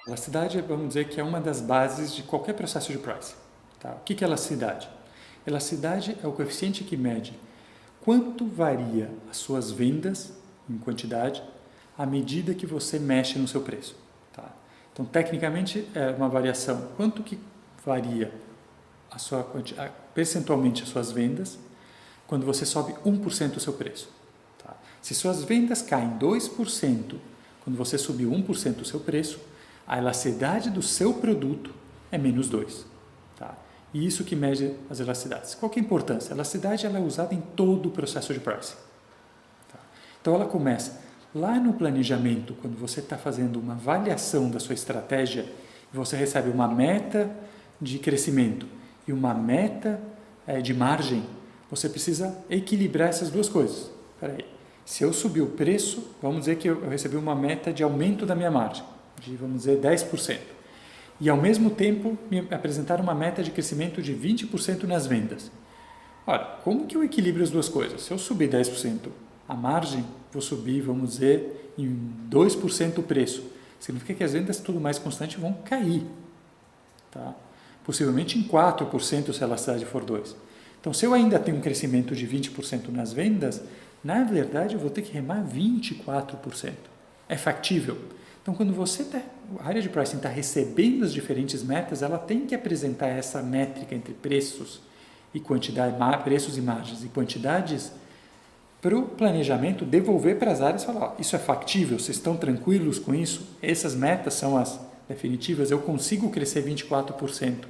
Elasticidade, vamos dizer que é uma das bases de qualquer processo de pricing. Tá? O que é elasticidade? Elasticidade é o coeficiente que mede quanto varia as suas vendas em quantidade à medida que você mexe no seu preço. Tá? Então, tecnicamente, é uma variação. Quanto que varia percentualmente as suas vendas quando você sobe 1% o seu preço. Tá? Se suas vendas caem 2% quando você subiu 1% o seu preço, a elasticidade do seu produto é menos 2. Tá? E isso que mede as elasticidades. Qual que é a importância? A elasticidade ela é usada em todo o processo de pricing. Tá? Então ela começa lá no planejamento, quando você está fazendo uma avaliação da sua estratégia, você recebe uma meta de crescimento e uma meta de margem, você precisa equilibrar essas duas coisas. Espera aí. Se eu subir o preço, vamos dizer que eu recebi uma meta de aumento da minha margem, de, vamos dizer, 10%. E, ao mesmo tempo, me apresentar uma meta de crescimento de 20% nas vendas. Olha, como que eu equilibro as duas coisas? Se eu subir 10% a margem, vou subir, vamos dizer, em 2% o preço. Significa que as vendas, tudo mais constante, vão cair. Tá? Possivelmente em 4% se a elasticidade for 2%. Então, se eu ainda tenho um crescimento de 20% nas vendas, na verdade, eu vou ter que remar 24%. É factível? Então, quando a área de pricing está recebendo as diferentes metas, ela tem que apresentar essa métrica entre preços e quantidade, preços e margens e quantidades para o planejamento devolver para as áreas e falar, isso é factível, vocês estão tranquilos com isso? Essas metas são as definitivas, eu consigo crescer 24%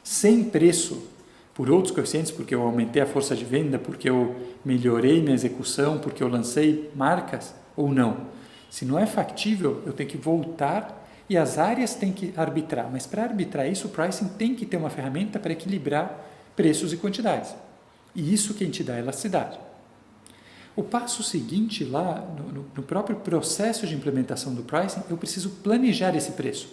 sem preço por outros coeficientes, porque eu aumentei a força de venda, porque eu melhorei minha execução, porque eu lancei marcas, ou não? Se não é factível, eu tenho que voltar e as áreas têm que arbitrar. Mas para arbitrar isso, o pricing tem que ter uma ferramenta para equilibrar preços e quantidades. E isso que te dá elasticidade. O passo seguinte lá, no próprio processo de implementação do pricing, eu preciso planejar esse preço.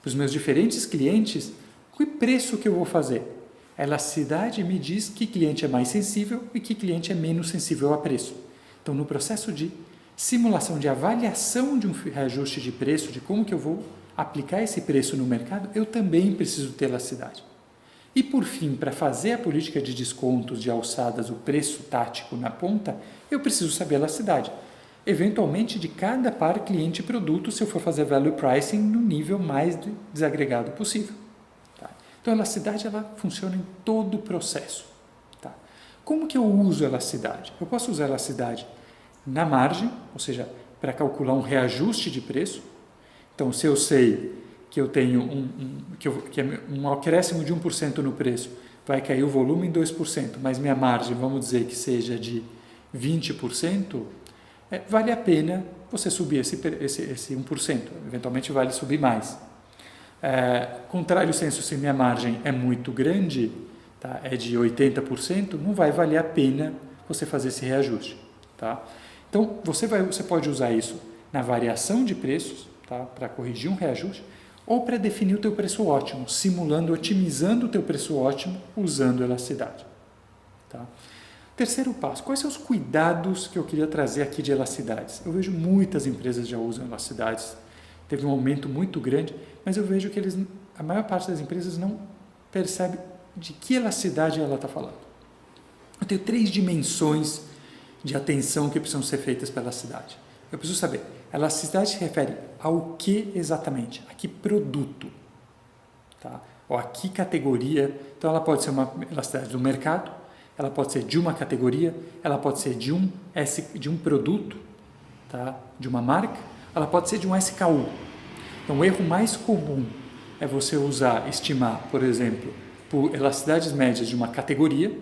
Para os meus diferentes clientes, que preço que eu vou fazer? A elasticidade me diz que cliente é mais sensível e que cliente é menos sensível a preço. Então, no processo de simulação, de avaliação de um reajuste de preço, de como que eu vou aplicar esse preço no mercado, eu também preciso ter elasticidade. E, por fim, para fazer a política de descontos, de alçadas, o preço tático na ponta, eu preciso saber a elasticidade. Eventualmente, de cada par cliente e produto, se eu for fazer value pricing no nível mais desagregado possível. Tá? Então, a elasticidade ela funciona em todo o processo. Tá? Como que eu uso a elasticidade? Eu posso usar a elasticidade na margem, ou seja, para calcular um reajuste de preço. Então, se eu sei que eu tenho um acréscimo de 1% no preço, vai cair o volume em 2%, mas minha margem, vamos dizer que seja de 20%, vale a pena você subir esse 1%, eventualmente vale subir mais. Contrário senso, se minha margem é muito grande, tá, é de 80%, não vai valer a pena você fazer esse reajuste. Tá? Então, você pode usar isso na variação de preços, tá, para corrigir um reajuste, ou para definir o teu preço ótimo, simulando, otimizando o teu preço ótimo usando elasticidade. Tá? Terceiro passo, quais são os cuidados que eu queria trazer aqui de elasticidades? Eu vejo muitas empresas já usam elasticidades, teve um aumento muito grande, mas eu vejo que a maior parte das empresas não percebe de que elasticidade ela está falando. Eu tenho 3 dimensões de atenção que precisam ser feitas pela elasticidade. Eu preciso saber, a elasticidade se refere ao que exatamente? A que produto? Tá? Ou a que categoria? Então, ela pode ser uma elasticidade do mercado, ela pode ser de uma categoria, ela pode ser de um produto, tá? De uma marca, ela pode ser de um SKU. Então, o erro mais comum é você estimar, por exemplo, por elasticidades médias de uma categoria,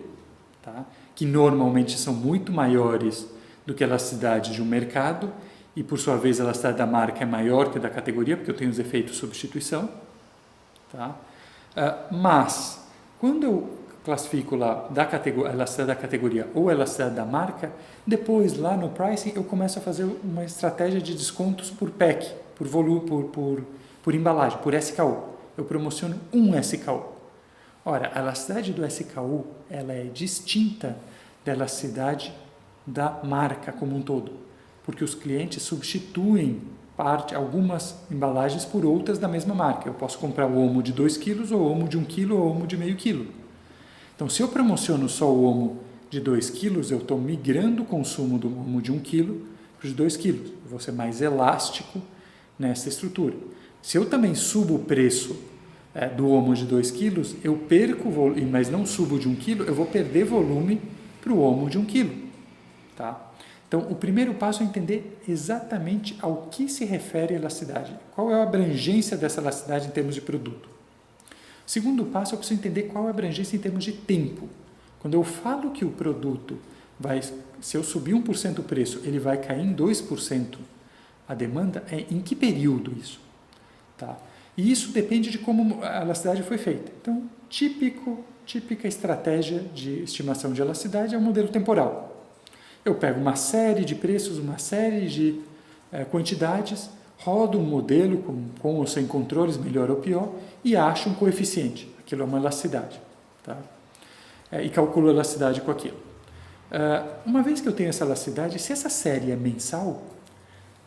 tá? Que normalmente são muito maiores do que a elasticidade de um mercado e, por sua vez, a elasticidade da marca é maior que a da categoria, porque eu tenho os efeitos de substituição. Tá? Mas, quando eu classifico lá a elasticidade da categoria ou a elasticidade da marca, depois, lá no pricing, eu começo a fazer uma estratégia de descontos por pack, por volume, por embalagem, por SKU. Eu promociono um SKU. Ora, a elasticidade do SKU ela é distinta da elasticidade da marca como um todo, porque os clientes substituem algumas embalagens por outras da mesma marca. Eu posso comprar o Omo de 2 kg, ou Omo de 1 kg, ou Omo de meio quilo. Então, se eu promociono só o Omo de 2 kg, eu estou migrando o consumo do Omo de 1 kg para os 2 kg. Eu vou ser mais elástico nessa estrutura. Se eu também subo o preço do Omo de 2 kg, eu perco volume, mas não subo de 1 kg, eu vou perder volume para o Omo de 1 kg. Tá? Então, o primeiro passo é entender exatamente ao que se refere a elasticidade. Qual é a abrangência dessa elasticidade em termos de produto? O segundo passo, eu preciso entender qual é a abrangência em termos de tempo. Quando eu falo que o produto se eu subir 1% o preço, ele vai cair em 2% a demanda, em que período isso? Tá? E isso depende de como a elasticidade foi feita. Então, típica estratégia de estimação de elasticidade é o modelo temporal. Eu pego uma série de preços, uma série de quantidades, rodo um modelo com ou sem controles, melhor ou pior, e acho um coeficiente. Aquilo é uma elasticidade. Tá? E calculo a elasticidade com aquilo. Uma vez que eu tenho essa elasticidade, se essa série é mensal,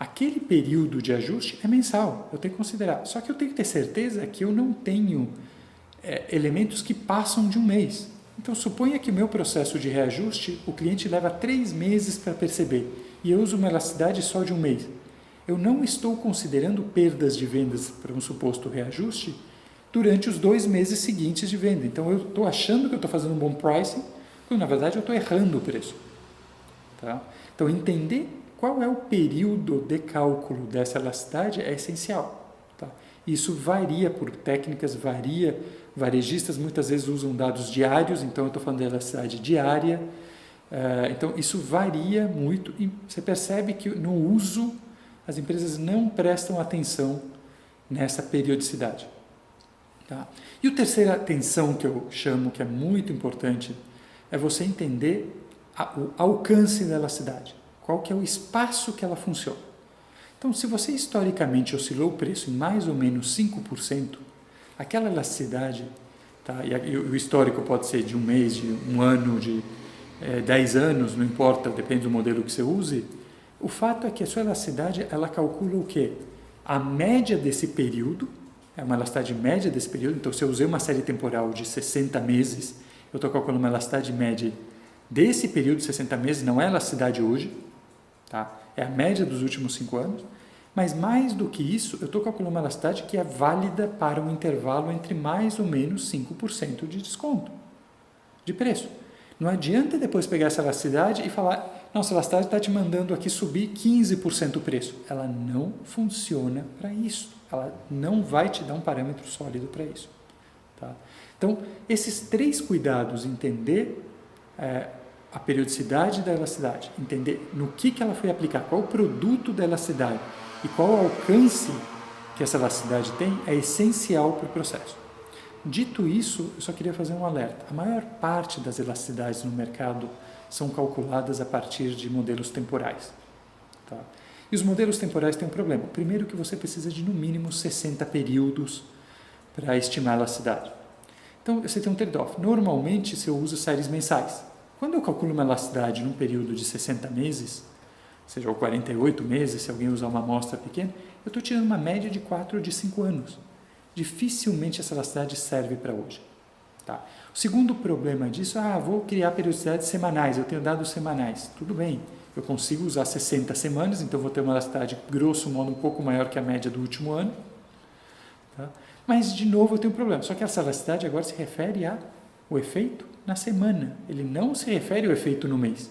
aquele período de ajuste é mensal. Eu tenho que considerar. Só que eu tenho que ter certeza que eu não tenho elementos que passam de um mês. Então, suponha que o meu processo de reajuste, o cliente leva 3 meses para perceber e eu uso uma elasticidade só de um mês. Eu não estou considerando perdas de vendas para um suposto reajuste durante os 2 meses seguintes de venda. Então, eu estou achando que eu estou fazendo um bom pricing, quando na verdade eu estou errando o preço. Tá? Então, entender qual é o período de cálculo dessa elasticidade é essencial. Tá? Isso varia por técnicas, varejistas muitas vezes usam dados diários, então eu estou falando de elasticidade diária, então isso varia muito e você percebe que no uso as empresas não prestam atenção nessa periodicidade. Tá? E a terceira atenção que eu chamo, que é muito importante, é você entender o alcance da elasticidade, qual que é o espaço que ela funciona. Então, se você historicamente oscilou o preço em mais ou menos 5%, aquela elasticidade, tá? E o histórico pode ser de um mês, de um ano, de 10 anos, não importa, depende do modelo que você use, o fato é que a sua elasticidade, ela calcula o quê? A média desse período, é uma elasticidade média desse período, então se eu usei uma série temporal de 60 meses, eu estou calculando uma elasticidade média desse período de 60 meses, não é a elasticidade hoje, tá? É a média dos últimos 5 anos, mas mais do que isso, eu estou calculando uma elasticidade que é válida para um intervalo entre mais ou menos 5% de desconto de preço. Não adianta depois pegar essa elasticidade e falar, nossa, a elasticidade está te mandando aqui subir 15% o preço. Ela não funciona para isso. Ela não vai te dar um parâmetro sólido para isso. Tá? Então, esses 3 cuidados, entender a periodicidade da elasticidade, entender no que ela foi aplicada, qual o produto da elasticidade e qual o alcance que essa elasticidade tem, é essencial para o processo. Dito isso, eu só queria fazer um alerta. A maior parte das elasticidades no mercado são calculadas a partir de modelos temporais. Tá? E os modelos temporais têm um problema. Primeiro que você precisa de no mínimo 60 períodos para estimar a elasticidade. Então, você tem um trade-off. Normalmente, se eu uso séries mensais. Quando eu calculo uma elasticidade num período de 60 meses, seja, ou 48 meses, se alguém usar uma amostra pequena, eu estou tirando uma média de 4 ou de 5 anos. Dificilmente essa elasticidade serve para hoje. Tá? O segundo problema disso, vou criar periodicidades semanais, eu tenho dados semanais. Tudo bem, eu consigo usar 60 semanas, então vou ter uma elasticidade, grosso modo, um pouco maior que a média do último ano. Tá? Mas, de novo, eu tenho um problema. Só que essa elasticidade agora se refere ao efeito na semana. Ele não se refere ao efeito no mês.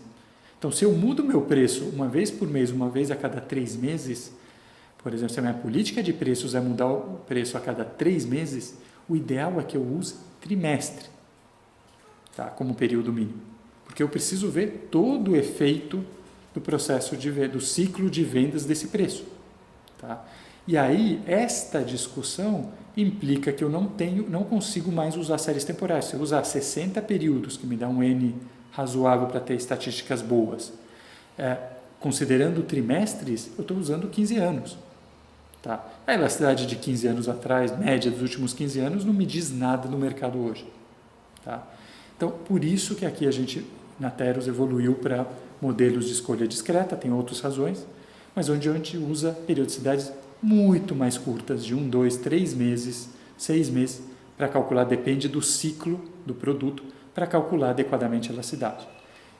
Então, se eu mudo meu preço uma vez por mês, uma vez a cada 3 meses, por exemplo, se a minha política de preços é mudar o preço a cada 3 meses, o ideal é que eu use trimestre, tá? Como período mínimo. Porque eu preciso ver todo o efeito do processo do ciclo de vendas desse preço. Tá? E aí, esta discussão implica que eu não consigo mais usar séries temporais. Se eu usar 60 períodos, que me dá um N razoável para ter estatísticas boas, considerando trimestres, eu estou usando 15 anos. Tá? A elasticidade de 15 anos atrás, média dos últimos 15 anos, não me diz nada no mercado hoje. Tá? Então, por isso que aqui a gente, na Teros, evoluiu para modelos de escolha discreta, tem outras razões, mas onde a gente usa periodicidades muito mais curtas, de 1, 2, 3 meses, 6 meses, para calcular, depende do ciclo do produto, para calcular adequadamente a elasticidade.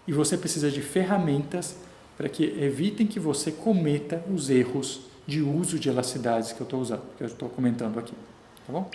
E você precisa de ferramentas para que evitem que você cometa os erros de uso de elasticidades que eu estou usando, que eu estou comentando aqui, tá bom?